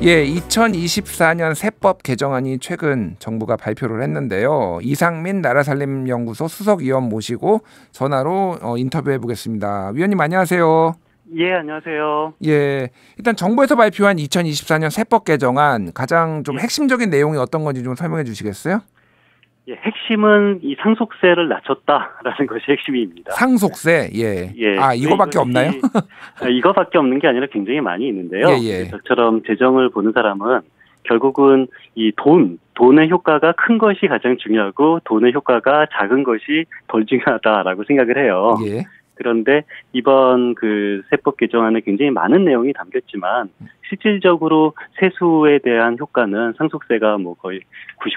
예, 2024년 세법 개정안이 최근 정부가 발표를 했는데요. 이상민 나라살림연구소 수석위원 모시고 전화로 인터뷰해 보겠습니다. 위원님 안녕하세요. 예, 안녕하세요. 예, 일단 정부에서 발표한 2024년 세법 개정안 가장 좀 핵심적인 내용이 어떤 건지 좀 설명해 주시겠어요? 예, 핵심은 이 상속세를 낮췄다라는 것이 핵심입니다. 상속세, 예. 예. 아, 이거밖에 없나요? 이거밖에 없는 게 아니라 굉장히 많이 있는데요. 예, 예. 저처럼 재정을 보는 사람은 결국은 이 돈의 효과가 큰 것이 가장 중요하고 돈의 효과가 작은 것이 덜 중요하다라고 생각을 해요. 예. 그런데 이번 그 세법 개정안에 굉장히 많은 내용이 담겼지만 실질적으로 세수에 대한 효과는 상속세가 뭐 거의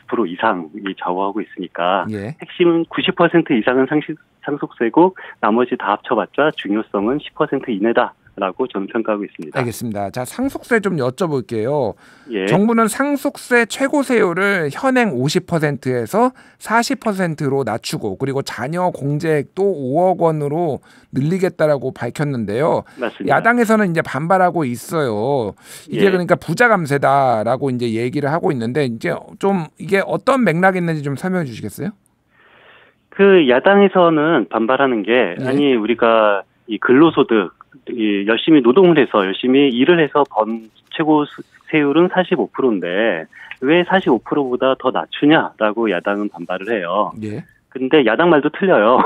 90% 이상이 좌우하고 있으니까 예. 핵심은 90% 이상은 상속세고 나머지 다 합쳐봤자 중요성은 10% 이내다라고 저는 평가하고 있습니다. 알겠습니다. 자, 상속세 좀 여쭤볼게요. 예. 정부는 상속세 최고세율을 현행 50%에서 40%로 낮추고 그리고 자녀 공제액도 5억 원으로 늘리겠다라고 밝혔는데요. 맞습니다. 야당에서는 이제 반발하고 있어요. 이게 예. 그러니까 부자 감세다라고 이제 얘기를 하고 있는데 이제 좀 이게 어떤 맥락이 있는지 좀 설명해 주시겠어요? 그 야당에서는 반발하는 게 예. 아니 우리가 이 근로소득 열심히 노동을 해서 열심히 일을 해서 번 최고 세율은 45%인데 왜 45%보다 더 낮추냐라고 야당은 반발을 해요. 예. 근데 야당 말도 틀려요.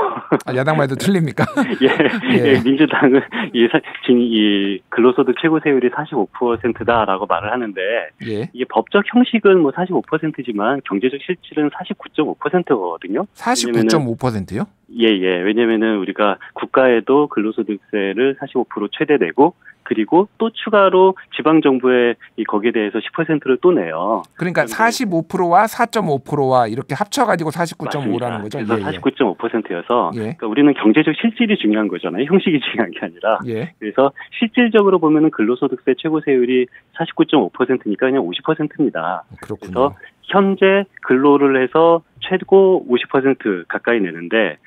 아, 야당 말도 틀립니까? 예, 예. 예, 민주당은 이 근로소득 최고세율이 45%다라고 말을 하는데 예. 이게 법적 형식은 뭐 45%지만 경제적 실질은 49.5%거든요. 49.5%요? 예. 왜냐면은 우리가 국가에도 근로소득세를 45% 최대 내고 그리고 또 추가로 지방정부에 거기에 대해서 10%를 또 내요. 그러니까 45%와 4.5%와 이렇게 합쳐가지고 49.5라는 거죠. 그래서 49.5%여서 예. 그러니까 우리는 경제적 실질이 중요한 거잖아요. 형식이 중요한 게 아니라. 예. 그래서 실질적으로 보면은 근로소득세 최고세율이 49.5%니까 그냥 50%입니다. 그렇군요. 그래서 현재 근로를 해서 최고 50% 가까이 내는데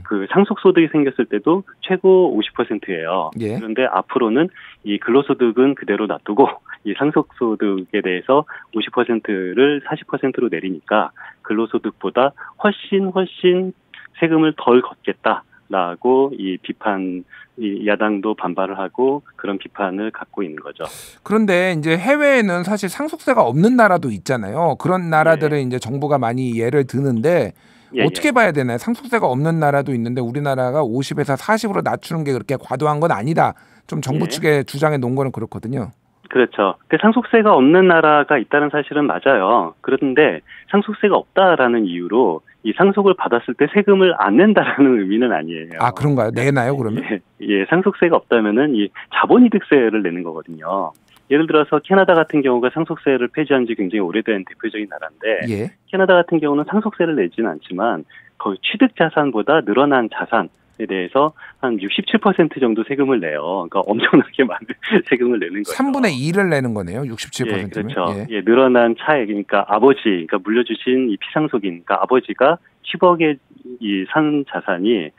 그 상속소득이 생겼을 때도 최고 50%예요. 예. 그런데 앞으로는 이 근로소득은 그대로 놔두고 이 상속소득에 대해서 50%를 40%로 내리니까 근로소득보다 훨씬 세금을 덜 걷겠다라고 이 비판 이 야당도 반발을 하고 그런 비판을 갖고 있는 거죠. 그런데 이제 해외에는 사실 상속세가 없는 나라도 있잖아요. 그런 나라들은 이제 정부가 많이 예를 드는데 어떻게 봐야 되나요? 상속세가 없는 나라도 있는데 우리나라가 50에서 40으로 낮추는 게 그렇게 과도한 건 아니다. 좀 정부 측의 주장에 놓은 거는 그렇거든요. 그렇죠. 근데 상속세가 없는 나라가 있다는 사실은 맞아요. 그런데 상속세가 없다라는 이유로 이 상속을 받았을 때 세금을 안 낸다라는 의미는 아니에요. 아, 그런가요? 내나요, 그러면? 예, 상속세가 없다면은 이 자본이득세를 내는 거거든요. 예를 들어서 캐나다 같은 경우가 상속세를 폐지한 지 굉장히 오래된 대표적인 나라인데 예. 캐나다 같은 경우는 상속세를 내지는 않지만 거의 취득 자산보다 늘어난 자산에 대해서 한 67% 정도 세금을 내요. 그러니까 엄청나게 많은 세금을 내는 거죠. 3분의 2를 내는 거네요. 67%면. 예, 그렇죠. 예, 늘어난 차액, 그러니까 그러니까 물려주신 이 피상속인, 그러니까 아버지가 10억의 이 산 자산이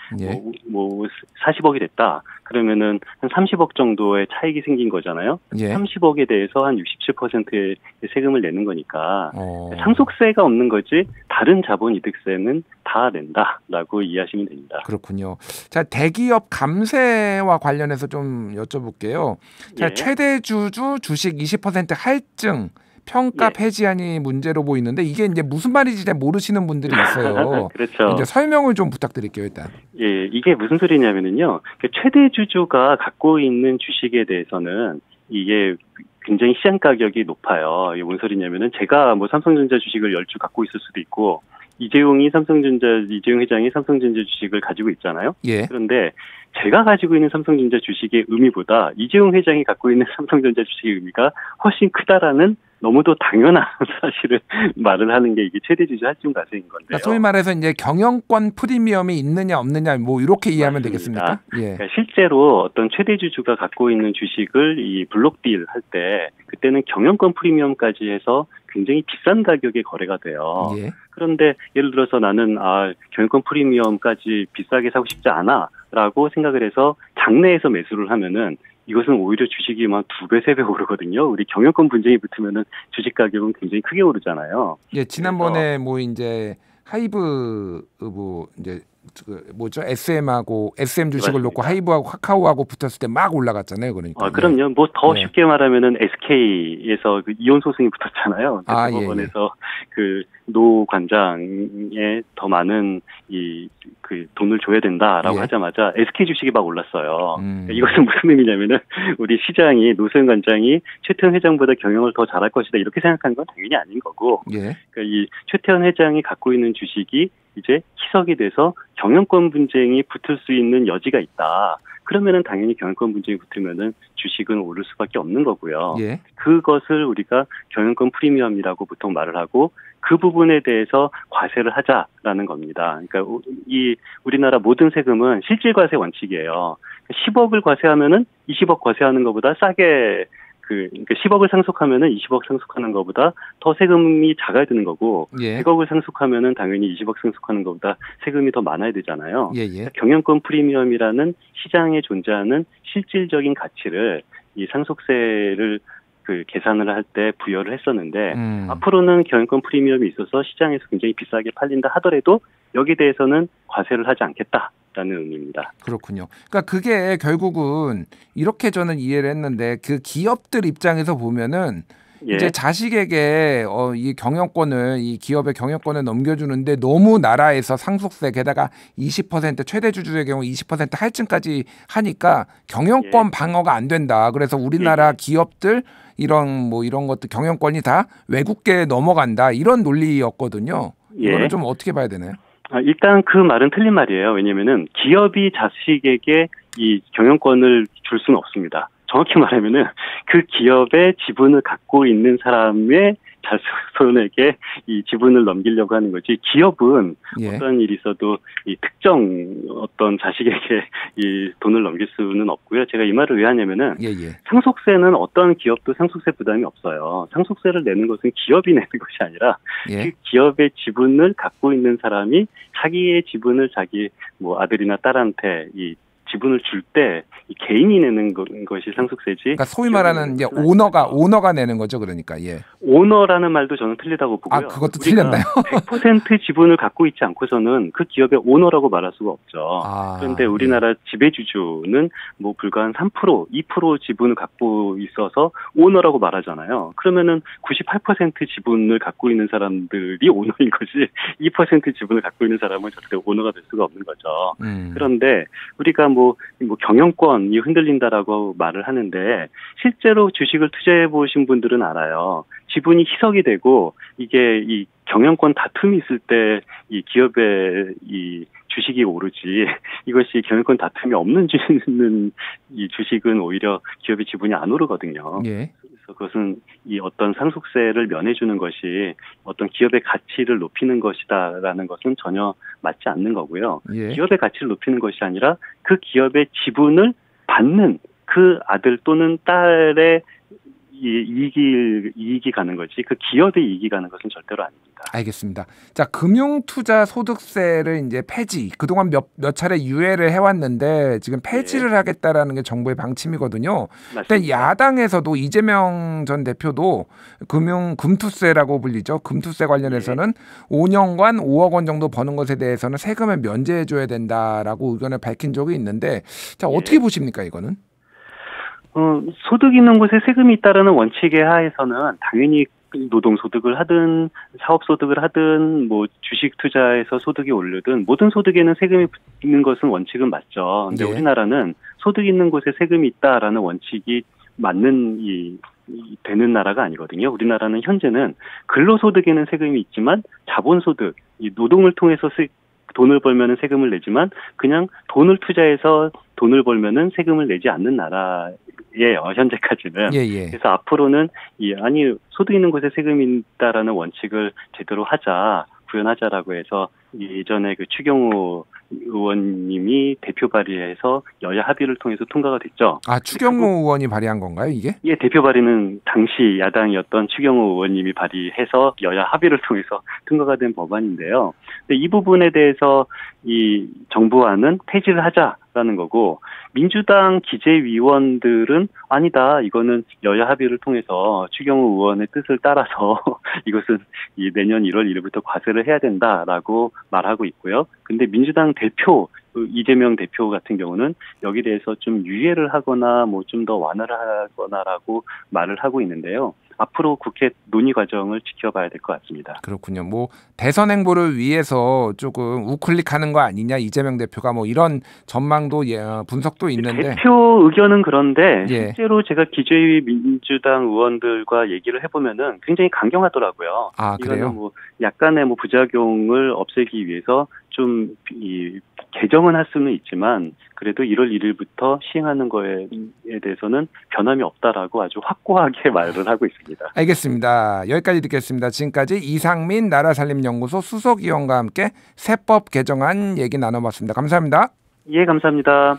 뭐 40억이 됐다. 그러면은 한 30억 정도의 차익이 생긴 거잖아요. 예. 30억에 대해서 한 67%의 세금을 내는 거니까 상속세가 없는 거지 다른 자본이득세는 다 낸다라고 이해하시면 됩니다. 그렇군요. 자, 대기업 감세와 관련해서 좀 여쭤볼게요. 자, 최대 주주 주식 20% 할증 평가 폐지안이 문제로 보이는데 이게 이제 무슨 말인지 잘 모르시는 분들이 있어요. 그렇죠. 이제 설명을 좀 부탁드릴게요, 일단. 예, 이게 무슨 소리냐면은요. 최대 주주가 갖고 있는 주식에 대해서는 이게 굉장히 시장 가격이 높아요. 이게 뭔 소리냐면은 제가 뭐 삼성전자 주식을 10주 갖고 있을 수도 있고 이재용 회장이 삼성전자 주식을 가지고 있잖아요. 예. 그런데 제가 가지고 있는 삼성전자 주식의 의미보다 이재용 회장이 갖고 있는 삼성전자 주식의 의미가 훨씬 크다라는 너무도 당연한 사실을 말을 하는 게 이게 최대주주 할증 과세인 건데요. 그러니까 소위 말해서 이제 경영권 프리미엄이 있느냐 없느냐 뭐 이렇게 이해하면 맞습니다. 되겠습니까? 예. 그러니까 실제로 어떤 최대주주가 갖고 있는 주식을 이 블록딜 할 때 그때는 경영권 프리미엄까지 해서 굉장히 비싼 가격에 거래가 돼요. 예. 그런데 예를 들어서 나는 경영권 프리미엄까지 비싸게 사고 싶지 않아라고 생각을 해서 장내에서 매수를 하면은 이것은 오히려 주식이 막 2배, 3배 오르거든요. 우리 경영권 분쟁이 붙으면은 주식 가격은 굉장히 크게 오르잖아요. 예, 지난번에 뭐 이제 하이브 뭐 이제 그 뭐죠? SM하고 SM 주식을 놓고 맞습니다. 하이브하고 카카오하고 붙었을 때 막 올라갔잖아요. 그러니까. 그럼요. 뭐 더 예. 쉽게 말하면은 SK에서 그 이혼 소송이 붙었잖아요. 아, 대법원에서 그 노 관장에 더 많은 그 돈을 줘야 된다라고 예. 하자마자 SK 주식이 막 올랐어요. 이것은 무슨 의미냐면은 우리 시장이 노소연 관장이 최태원 회장보다 경영을 더 잘할 것이다 이렇게 생각하는 건 당연히 아닌 거고. 예. 그러니까 이 최태원 회장이 갖고 있는 주식이 이제 희석이 돼서 경영권 분쟁이 붙을 수 있는 여지가 있다. 그러면은 당연히 경영권 분쟁이 붙으면은 주식은 오를 수밖에 없는 거고요. 예. 그것을 우리가 경영권 프리미엄이라고 보통 말을 하고 그 부분에 대해서 과세를 하자라는 겁니다. 그러니까 이 우리나라 모든 세금은 실질과세 원칙이에요. 10억을 과세하면은 20억 과세하는 것보다 싸게 그러니까 10억을 상속하면은 20억 상속하는 것보다 더 세금이 작아야 되는 거고, 예. 100억을 상속하면은 당연히 20억 상속하는 것보다 세금이 더 많아야 되잖아요. 예. 예. 경영권 프리미엄이라는 시장에 존재하는 실질적인 가치를 이 상속세를 그 계산을 할 때 부여를 했었는데, 앞으로는 경영권 프리미엄이 있어서 시장에서 굉장히 비싸게 팔린다 하더라도 여기에 대해서는 과세를 하지 않겠다. 라는 의미입니다. 그렇군요. 그러니까 그게 결국은 이렇게 저는 이해를 했는데 그 기업들 입장에서 보면은 예. 이제 자식에게 이 경영권을 이 기업의 경영권을 넘겨주는데 너무 나라에서 상속세 게다가 20% 최대 주주의 경우 20% 할증까지 하니까 경영권 방어가 안 된다. 그래서 우리나라 기업들 이런 것들 경영권이 다 외국계에 넘어간다. 이런 논리였거든요. 이거를 좀 어떻게 봐야 되나요? 일단 그 말은 틀린 말이에요. 왜냐면은 기업이 자식에게 이 경영권을 줄 수는 없습니다. 정확히 말하면은 그 기업의 지분을 갖고 있는 사람의 자손에게 이 지분을 넘기려고 하는 거지. 기업은 어떤 일이 있어도 이 특정 어떤 자식에게 이 돈을 넘길 수는 없고요. 제가 이 말을 왜 하냐면은 상속세는 어떤 기업도 상속세 부담이 없어요. 상속세를 내는 것은 기업이 내는 것이 아니라 그 기업의 지분을 갖고 있는 사람이 자기의 지분을 자기 뭐 아들이나 딸한테 이 지분을 줄 때 개인이 내는 것이 상속세지. 그러니까 소위 말하는 이제 오너가 내는 거죠, 그러니까. 예. 오너라는 말도 저는 틀리다고 보고요. 그것도 틀렸나요? 100% 지분을 갖고 있지 않고서는 그 기업의 오너라고 말할 수가 없죠. 그런데 우리나라 지배주주는 뭐 불과 한 3%, 2% 지분을 갖고 있어서 오너라고 말하잖아요. 그러면은 98% 지분을 갖고 있는 사람들이 오너인 거지 2% 지분을 갖고 있는 사람은 절대 오너가 될 수가 없는 거죠. 그런데 우리가 뭐 경영권이 흔들린다라고 말을 하는데 실제로 주식을 투자해 보신 분들은 알아요. 지분이 희석이 되고 이게 이 경영권 다툼이 있을 때 이 기업의 이 주식이 오르지 이것이 경영권 다툼이 없는 이 주식은 오히려 기업의 지분이 안 오르거든요. 그래서 그것은 이 어떤 상속세를 면해주는 것이 어떤 기업의 가치를 높이는 것이다라는 것은 전혀 맞지 않는 거고요. 기업의 가치를 높이는 것이 아니라 그 기업의 지분을 받는 그 아들 또는 딸의 이익이 가는 거지 그 기업의 이익이 가는 것은 절대로 아닙니다. 알겠습니다. 자, 금융투자소득세를 이제 폐지 그동안 몇 차례 유예를 해왔는데 지금 폐지를 하겠다라는 게 정부의 방침이거든요. 근데 야당에서도 이재명 전 대표도 금투세라고 불리죠. 금투세 관련해서는 5년간 5억 원 정도 버는 것에 대해서는 세금을 면제해줘야 된다라고 의견을 밝힌 적이 있는데 자 어떻게 보십니까 이거는? 소득 있는 곳에 세금이 있다라는 원칙의 하에서는 당연히 노동소득을 하든 사업소득을 하든 뭐 주식 투자에서 소득이 오르든 모든 소득에는 세금이 있는 것은 원칙은 맞죠. 근데 우리나라는 소득 있는 곳에 세금이 있다라는 원칙이 맞는 되는 나라가 아니거든요. 우리나라는 현재는 근로소득에는 세금이 있지만 자본소득, 이 노동을 통해서 돈을 벌면은 세금을 내지만 그냥 돈을 투자해서 돈을 벌면은 세금을 내지 않는 나라예요. 현재까지는. 그래서 앞으로는 소득 있는 곳에 세금이 있다라는 원칙을 제대로 구현하자라고 해서 예전에 그 추경호 의원님이 대표 발의해서 여야 합의를 통해서 통과가 됐죠. 추경호 의원이 발의한 건가요, 이게? 예, 대표 발의는 당시 야당이었던 추경호 의원님이 발의해서 여야 합의를 통해서 통과가 된 법안인데요. 근데 이 부분에 대해서 이 정부안은 폐지를 하자. 라는 거고, 민주당 기재위원들은 아니다, 이거는 여야 합의를 통해서 추경호 의원의 뜻을 따라서 이것은 이 내년 1월 1일부터 과세를 해야 된다라고 말하고 있고요. 근데 민주당 대표 이재명 대표 같은 경우는 여기 대해서 좀 유예를 하거나 뭐 좀 더 완화를 하거나라고 말을 하고 있는데요. 앞으로 국회 논의 과정을 지켜봐야 될 것 같습니다. 그렇군요. 뭐 대선 행보를 위해서 조금 우클릭하는 거 아니냐 이재명 대표가 뭐 이런 전망도 분석도 있는데 대표 의견은 그런데 예. 실제로 제가 기재위 민주당 의원들과 얘기를 해보면은 굉장히 강경하더라고요. 아, 그래요? 이거는 뭐 약간의 뭐 부작용을 없애기 위해서 좀 개정은 할 수는 있지만 그래도 1월 1일부터 시행하는 거에 대해서는 변함이 없다라고 아주 확고하게 말을 하고 있습니다. 알겠습니다. 여기까지 듣겠습니다. 지금까지 이상민 나라살림연구소 수석위원과 함께 세법 개정안 얘기 나눠봤습니다. 감사합니다. 예, 감사합니다.